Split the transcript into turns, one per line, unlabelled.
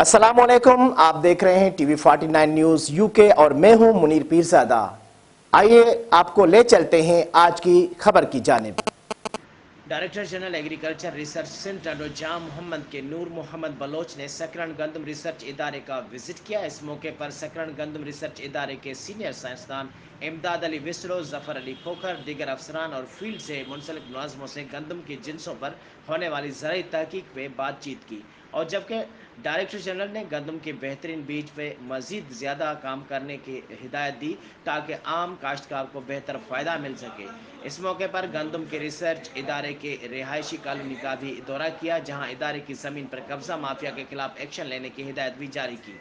अस्सलामुअलैकुम, आप देख रहे हैं टीवी 49 न्यूज यूके और मैं हूं मुनीर पीरजादा। आइए आपको ले चलते हैं आज की खबर की जानिब।
Director general agriculture research centre Jam Mohammad के नूर मोहम्मद बलोच ने सकरण गंदम रिसर्च इदारे का विजिट किया। इस मौके पर सकरण गंदम रिसर्च इदारे के सीनियर साइंसदान इमदाद अली विसरो, जफर अली खोखर, दीगर अफसरान और फील्ड से मुंसलिक मुलाजमों से गंदम की जिनसों पर होने वाली ज़राई तहकीक पे बातचीत की। और जबकि डायरेक्टर जनरल ने गंदम के बेहतरीन बीज पे मज़ीद ज़्यादा काम करने की हिदायत दी ताकि आम काश्तकार को बेहतर फ़ायदा मिल सके। इस मौके पर गंदम के रिसर्च इदारे के रिहायशी कॉलोनी का भी दौरा किया, जहां इदारे की ज़मीन पर कब्जा माफिया के खिलाफ एक्शन लेने की हिदायत भी जारी की।